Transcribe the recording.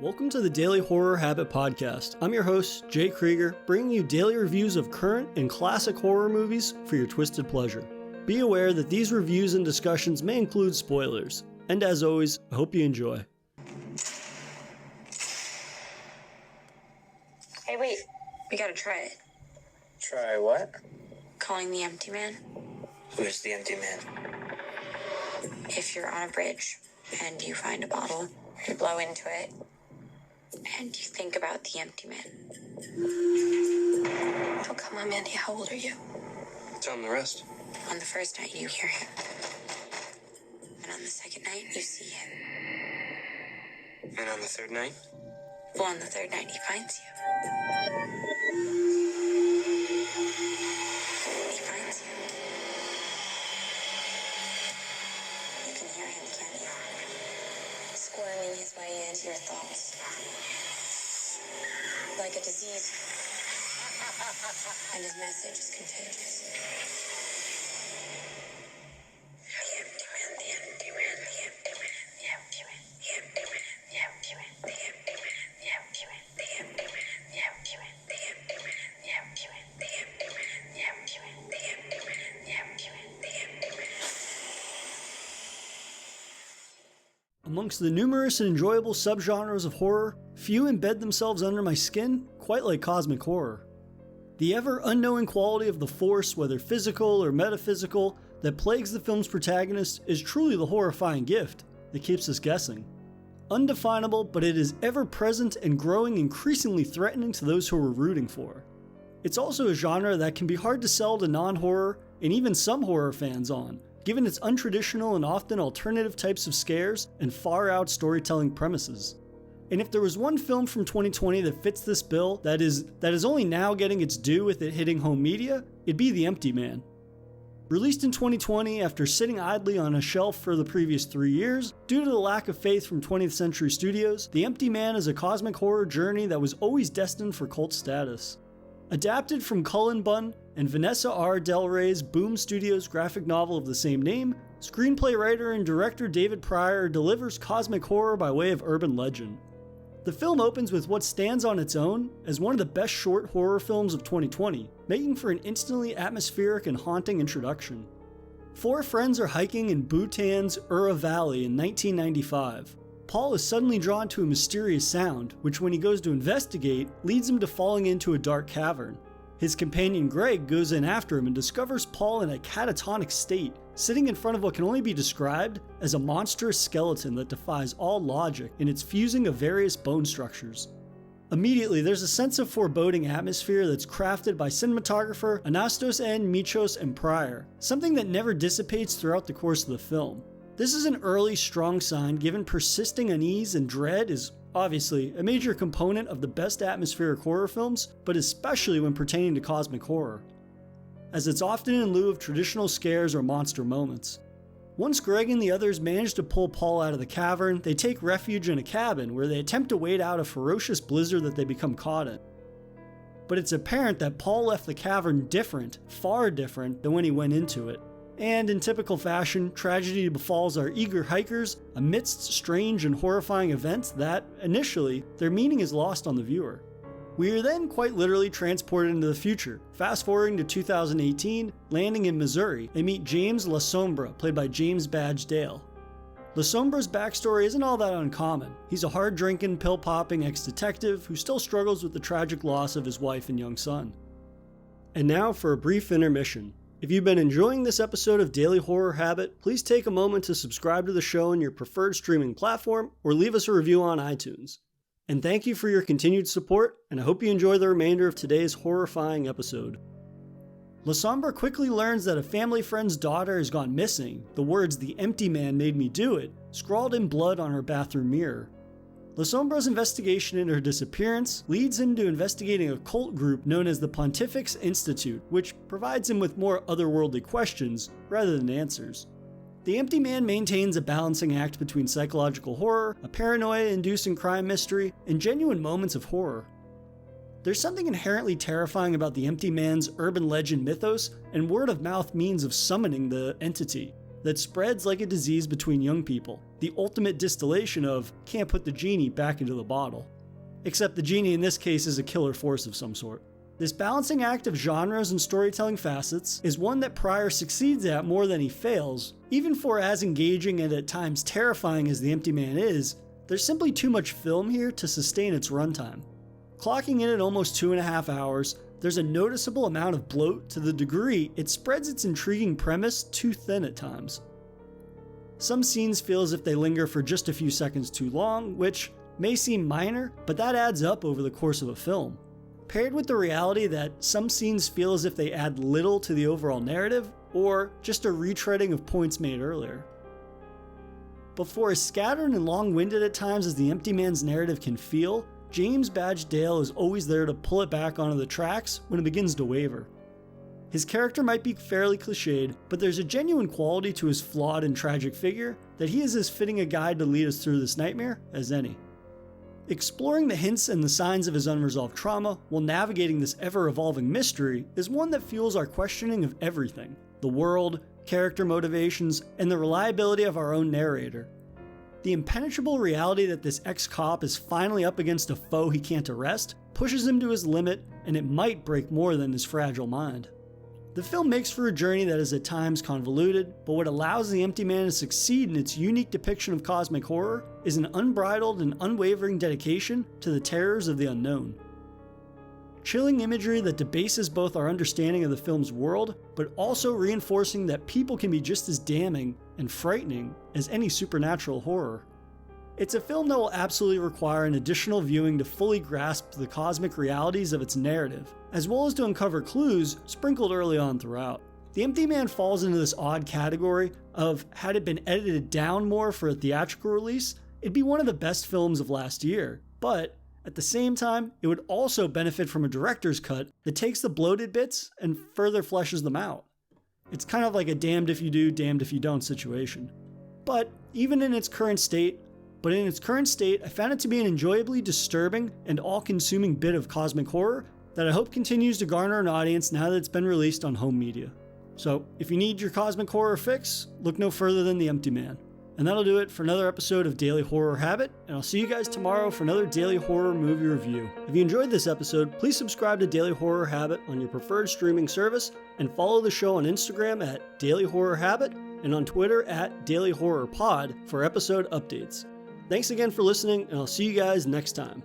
Welcome to the Daily Horror Habit Podcast. I'm your host, Jay Krieger, bringing you daily reviews of current and classic horror movies for your twisted pleasure. Be aware that these reviews and discussions may include spoilers. And as always, I hope you enjoy. Hey, wait. We gotta try it. Try what? Calling the empty man. Who's the empty man? If you're on a bridge and you find a bottle, you blow into it, and you think about the empty man. Oh, come on, Mandy. How old are you? Tell him the rest. On the first night, you hear him. And on the second night, you see him. And on the third night? Well, on the third night, he finds you. He finds you. You can hear him, can't you? Squirming his way into your thoughts. Like a disease. And his message is contagious. The empty man, the empty man, the empty man, the empty man, the empty man, the empty man, the empty man, the empty man, the empty man, the empty man, the empty man, the empty man, the empty man, the empty man, the empty man, the empty man, the empty man. Amongst the numerous and enjoyable subgenres of horror, few embed themselves under my skin quite like cosmic horror. The ever unknowing quality of the force, whether physical or metaphysical, that plagues the film's protagonist is truly the horrifying gift that keeps us guessing. Undefinable, but it is ever present and growing increasingly threatening to those who we're rooting for. It's also a genre that can be hard to sell to non-horror and even some horror fans on, given its untraditional and often alternative types of scares and far-out storytelling premises. And if there was one film from 2020 that fits this bill that is only now getting its due with it hitting home media, it'd be The Empty Man. Released in 2020 after sitting idly on a shelf for the previous 3 years, due to the lack of faith from 20th Century Studios, The Empty Man is a cosmic horror journey that was always destined for cult status. Adapted from Cullen Bunn and Vanessa R. Del Rey's Boom Studios graphic novel of the same name, screenplay writer and director David Prior delivers cosmic horror by way of urban legend. The film opens with what stands on its own as one of the best short horror films of 2020, making for an instantly atmospheric and haunting introduction. Four friends are hiking in Bhutan's Ura Valley in 1995. Paul is suddenly drawn to a mysterious sound, which when he goes to investigate, leads him to falling into a dark cavern. His companion Greg goes in after him and discovers Paul in a catatonic state, sitting in front of what can only be described as a monstrous skeleton that defies all logic in its fusing of various bone structures. Immediately, there's a sense of foreboding atmosphere that's crafted by cinematographer Anastos N. Michos and Prior, something that never dissipates throughout the course of the film. This is an early, strong sign given persisting unease and dread is obviously a major component of the best atmospheric horror films, but especially when pertaining to cosmic horror, as it's often in lieu of traditional scares or monster moments. Once Greg and the others manage to pull Paul out of the cavern, they take refuge in a cabin where they attempt to wait out a ferocious blizzard that they become caught in. But it's apparent that Paul left the cavern different, far different, than when he went into it. And in typical fashion, tragedy befalls our eager hikers amidst strange and horrifying events that, initially, their meaning is lost on the viewer. We are then quite literally transported into the future, fast forwarding to 2018, landing in Missouri, and meet James La Sombra, played by James Badge Dale. La Sombra's backstory isn't all that uncommon. He's a hard-drinking, pill-popping ex-detective who still struggles with the tragic loss of his wife and young son. And now for a brief intermission. If you've been enjoying this episode of Daily Horror Habit, please take a moment to subscribe to the show on your preferred streaming platform or leave us a review on iTunes. And thank you for your continued support, and I hope you enjoy the remainder of today's horrifying episode. La Sombra quickly learns that a family friend's daughter has gone missing, the words "the empty man made me do it" scrawled in blood on her bathroom mirror. La Sombra's investigation into her disappearance leads him to investigating a cult group known as the Pontifex Institute, which provides him with more otherworldly questions rather than answers. The Empty Man maintains a balancing act between psychological horror, a paranoia-inducing crime mystery, and genuine moments of horror. There's something inherently terrifying about the Empty Man's urban legend mythos and word-of-mouth means of summoning the entity. that spreads like a disease between young people, the ultimate distillation of can't put the genie back into the bottle. Except the genie in this case is a killer force of some sort. This balancing act of genres and storytelling facets is one that Pryor succeeds at more than he fails. Even for as engaging and at times terrifying as The Empty Man is, there's simply too much film here to sustain its runtime. Clocking in at almost 2.5 hours, there's a noticeable amount of bloat to the degree it spreads its intriguing premise too thin at times. Some scenes feel as if they linger for just a few seconds too long, which may seem minor, but that adds up over the course of a film. Paired with the reality that some scenes feel as if they add little to the overall narrative, or just a retreading of points made earlier. But for as scattered and long-winded at times as The Empty Man's narrative can feel, James Badge Dale is always there to pull it back onto the tracks when it begins to waver. His character might be fairly cliched, but there's a genuine quality to his flawed and tragic figure that he is as fitting a guide to lead us through this nightmare as any. Exploring the hints and the signs of his unresolved trauma while navigating this ever-evolving mystery is one that fuels our questioning of everything: the world, character motivations, and the reliability of our own narrator. The impenetrable reality that this ex-cop is finally up against a foe he can't arrest pushes him to his limit, and it might break more than his fragile mind. The film makes for a journey that is at times convoluted, but what allows The Empty Man to succeed in its unique depiction of cosmic horror is an unbridled and unwavering dedication to the terrors of the unknown. Chilling imagery that debases both our understanding of the film's world, but also reinforcing that people can be just as damning and frightening as any supernatural horror. It's a film that will absolutely require an additional viewing to fully grasp the cosmic realities of its narrative, as well as to uncover clues sprinkled early on throughout. The Empty Man falls into this odd category of, had it been edited down more for a theatrical release, it'd be one of the best films of last year, but at the same time, it would also benefit from a director's cut that takes the bloated bits and further fleshes them out. It's kind of like a damned if you do, damned if you don't situation. But in its current state, I found it to be an enjoyably disturbing and all-consuming bit of cosmic horror that I hope continues to garner an audience now that it's been released on home media. So, if you need your cosmic horror fix, look no further than The Empty Man. And that'll do it for another episode of Daily Horror Habit, and I'll see you guys tomorrow for another Daily Horror Movie Review. If you enjoyed this episode, please subscribe to Daily Horror Habit on your preferred streaming service, and follow the show on Instagram at Daily Horror Habit, and on Twitter at Daily Horror Pod for episode updates. Thanks again for listening, and I'll see you guys next time.